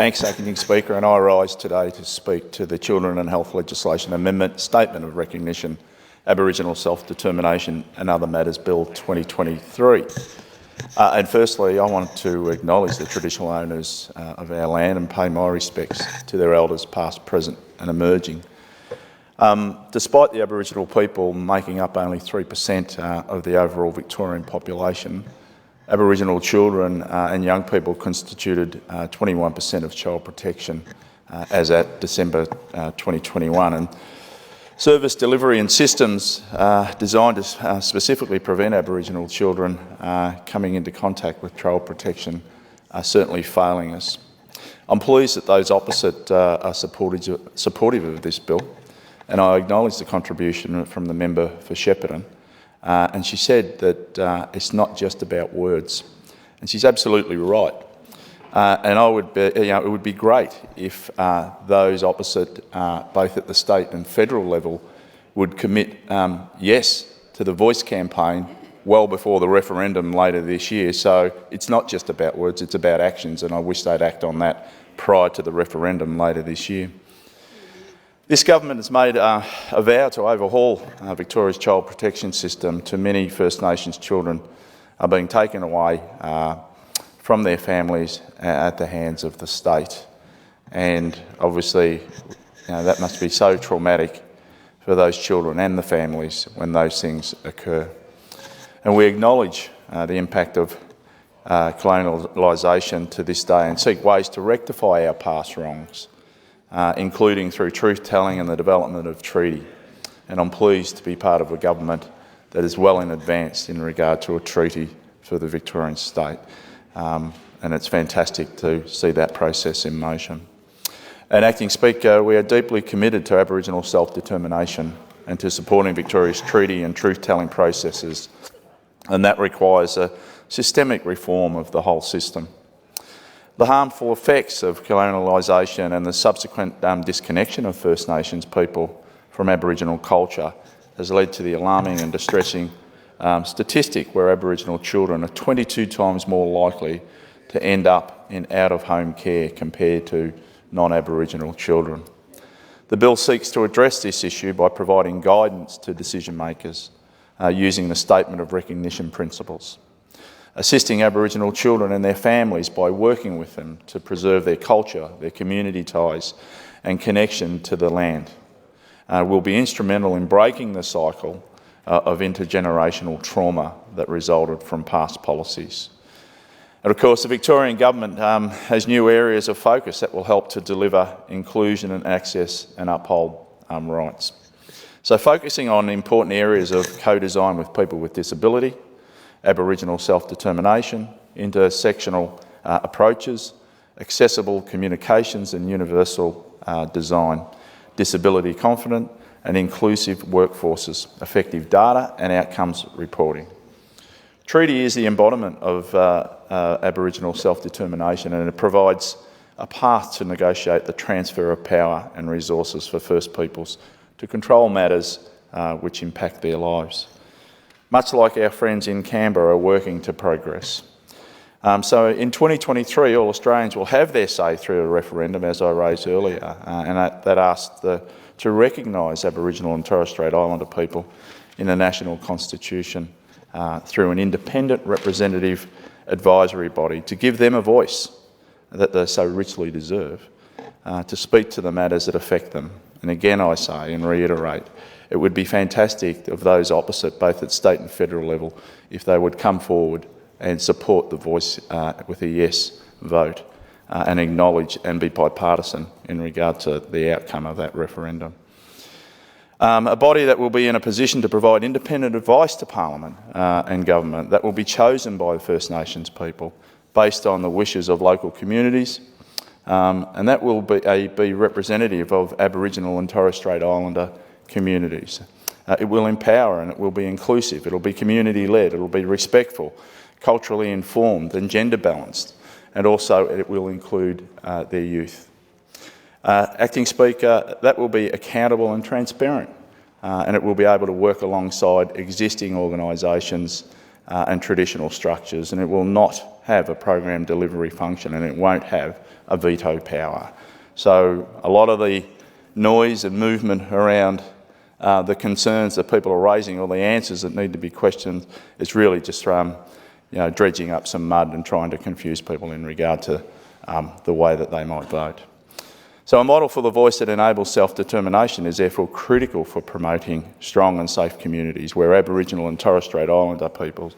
Thanks, Acting Speaker, and I rise today to speak to the Children and Health Legislation Amendment Statement of Recognition, Aboriginal Self-Determination and Other Matters Bill 2023. And firstly, I want to acknowledge the traditional owners of our land and pay my respects to their elders past, present and emerging. Despite the Aboriginal people making up only 3% of the overall Victorian population, Aboriginal children and young people constituted 21% of child protection as at December 2021. And service delivery and systems designed to specifically prevent Aboriginal children coming into contact with child protection are certainly failing us. I'm pleased that those opposite are supportive of this bill, and I acknowledge the contribution from the member for Shepparton. And she said that it's not just about words, and she's absolutely right. And it would be great if those opposite, both at the state and federal level, would commit yes to the Voice campaign well before the referendum later this year. So it's not just about words; it's about actions, and I wish they'd act on that prior to the referendum later this year. This government has made a vow to overhaul Victoria's child protection system. Too many First Nations children are being taken away from their families at the hands of the state. And obviously, that must be so traumatic for those children and the families when those things occur. And we acknowledge the impact of colonialisation to this day and seek ways to rectify our past wrongs, including through truth-telling and the development of treaty. And I'm pleased to be part of a government that is well in advance in regard to a treaty for the Victorian state. And it's fantastic to see that process in motion. And Acting Speaker, we are deeply committed to Aboriginal self-determination and to supporting Victoria's treaty and truth-telling processes. And that requires a systemic reform of the whole system. The harmful effects of colonialisation and the subsequent disconnection of First Nations people from Aboriginal culture has led to the alarming and distressing statistic where Aboriginal children are 22 times more likely to end up in out-of-home care compared to non-Aboriginal children. The bill seeks to address this issue by providing guidance to decision makers using the Statement of Recognition principles, assisting Aboriginal children and their families by working with them to preserve their culture, their community ties and connection to the land. Will be instrumental in breaking the cycle of intergenerational trauma that resulted from past policies. And of course, the Victorian Government has new areas of focus that will help to deliver inclusion and access and uphold rights. So focusing on important areas of co-design with people with disability, Aboriginal self-determination, intersectional approaches, accessible communications and universal design, disability confident and inclusive workforces, effective data and outcomes reporting. Treaty is the embodiment of Aboriginal self-determination, and it provides a path to negotiate the transfer of power and resources for First Peoples to control matters which impact their lives. Much like our friends in Canberra are working to progress. So in 2023, all Australians will have their say through a referendum, as I raised earlier, and that asked to recognise Aboriginal and Torres Strait Islander people in the National Constitution through an independent representative advisory body, to give them a voice that they so richly deserve, to speak to the matters that affect them. And again, I say and reiterate, it would be fantastic of those opposite, both at state and federal level, if they would come forward and support the Voice with a yes vote and acknowledge and be bipartisan in regard to the outcome of that referendum. A body that will be in a position to provide independent advice to Parliament and Government that will be chosen by the First Nations people based on the wishes of local communities, and that will be representative of Aboriginal and Torres Strait Islander communities. It will empower and it will be inclusive, it will be community-led, it will be respectful, culturally informed and gender balanced, and also it will include their youth. Acting Speaker, that will be accountable and transparent, and it will be able to work alongside existing organisations and traditional structures, and it will not have a program delivery function, and it won't have a veto power. So a lot of the noise and movement around the concerns that people are raising or the answers that need to be questioned is really just dredging up some mud and trying to confuse people in regard to the way that they might vote. So a model for the voice that enables self-determination is therefore critical for promoting strong and safe communities where Aboriginal and Torres Strait Islander peoples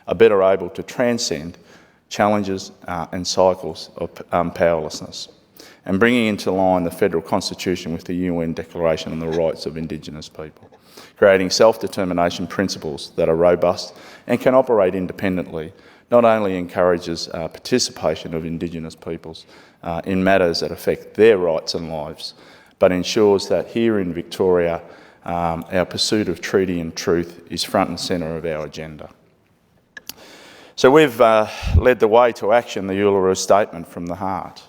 are better able to transcend challenges and cycles of powerlessness, and bringing into line the Federal Constitution with the UN Declaration on the Rights of Indigenous People, creating self-determination principles that are robust and can operate independently, not only encourages participation of Indigenous peoples in matters that affect their rights and lives, but ensures that here in Victoria, our pursuit of treaty and truth is front and centre of our agenda. So we've led the way to action the Uluru Statement from the Heart.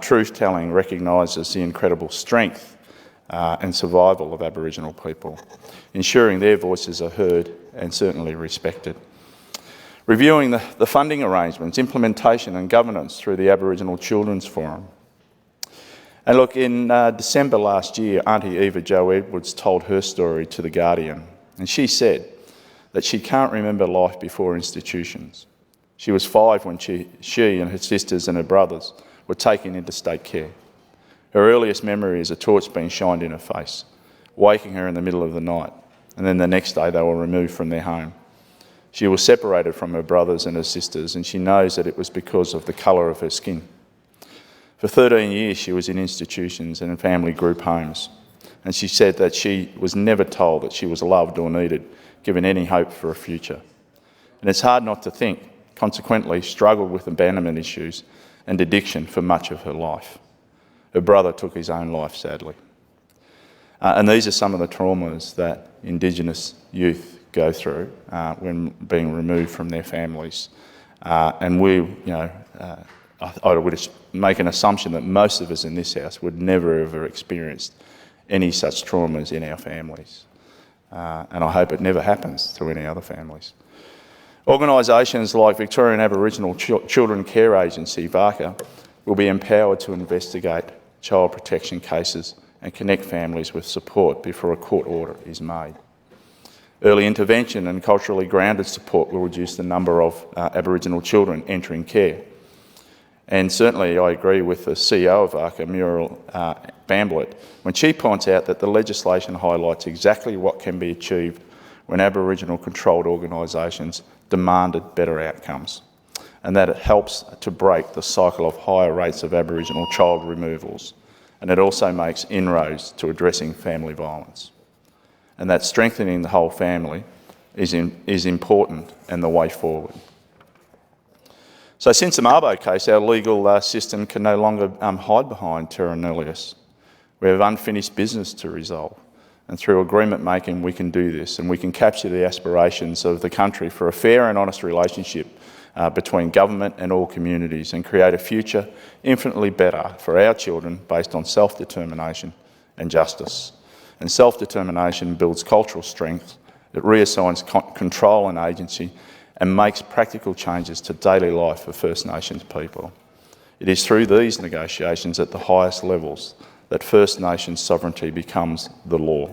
Truth-telling recognises the incredible strength and survival of Aboriginal people, ensuring their voices are heard and certainly respected. Reviewing the funding arrangements, implementation and governance through the Aboriginal Children's Forum. And look, in December last year, Auntie Eva Jo Edwards told her story to The Guardian, and she said that she can't remember life before institutions. She was 5 when she and her sisters and her brothers were taken into state care. Her earliest memory is a torch being shined in her face, waking her in the middle of the night, and then the next day they were removed from their home. She was separated from her brothers and her sisters, and she knows that it was because of the colour of her skin. For 13 years she was in institutions and in family group homes, and she said that she was never told that she was loved or needed, given any hope for a future. And it's hard not to think, consequently struggled with abandonment issues and addiction for much of her life. Her brother took his own life, sadly. And these are some of the traumas that Indigenous youth go through when being removed from their families. And I would make an assumption that most of us in this house would never ever experienced any such traumas in our families. And I hope it never happens to any other families. Organisations like Victorian Aboriginal Children Care Agency, VACA, will be empowered to investigate child protection cases and connect families with support before a court order is made. Early intervention and culturally grounded support will reduce the number of Aboriginal children entering care. And certainly I agree with the CEO of VACA, Muriel Bamblett, when she points out that the legislation highlights exactly what can be achieved when Aboriginal controlled organisations demanded better outcomes, and that it helps to break the cycle of higher rates of Aboriginal child removals, and it also makes inroads to addressing family violence, and that strengthening the whole family is important and the way forward. So since the Mabo case, our legal system can no longer hide behind terra nullius. We have unfinished business to resolve. And through agreement making, we can do this, and we can capture the aspirations of the country for a fair and honest relationship between government and all communities, and create a future infinitely better for our children based on self-determination and justice. And self-determination builds cultural strength, it reassigns control and agency, and makes practical changes to daily life for First Nations people. It is through these negotiations at the highest levels that First Nations sovereignty becomes the law.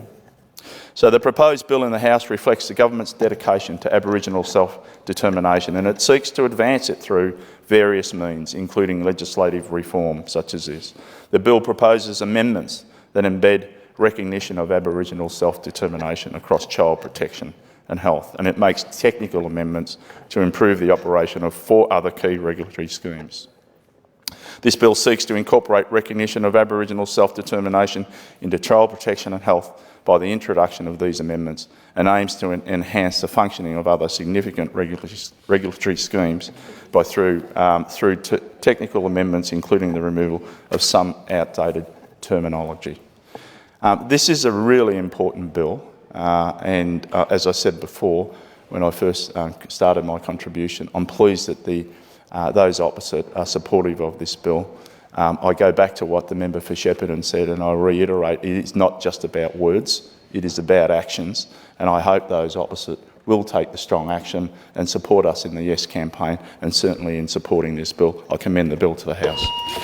So the proposed bill in the House reflects the government's dedication to Aboriginal self-determination, and it seeks to advance it through various means, including legislative reform such as this. The bill proposes amendments that embed recognition of Aboriginal self-determination across child protection and health, and it makes technical amendments to improve the operation of 4 other key regulatory schemes. This bill seeks to incorporate recognition of Aboriginal self-determination into child protection and health by the introduction of these amendments, and aims to enhance the functioning of other significant regulatory schemes through technical amendments, including the removal of some outdated terminology. This is a really important bill, and as I said before, when I first started my contribution, I'm pleased that those opposite are supportive of this bill. I go back to what the member for Shepparton said, and I reiterate, it is not just about words, it is about actions, and I hope those opposite will take the strong action and support us in the Yes campaign, and certainly in supporting this bill. I commend the bill to the House.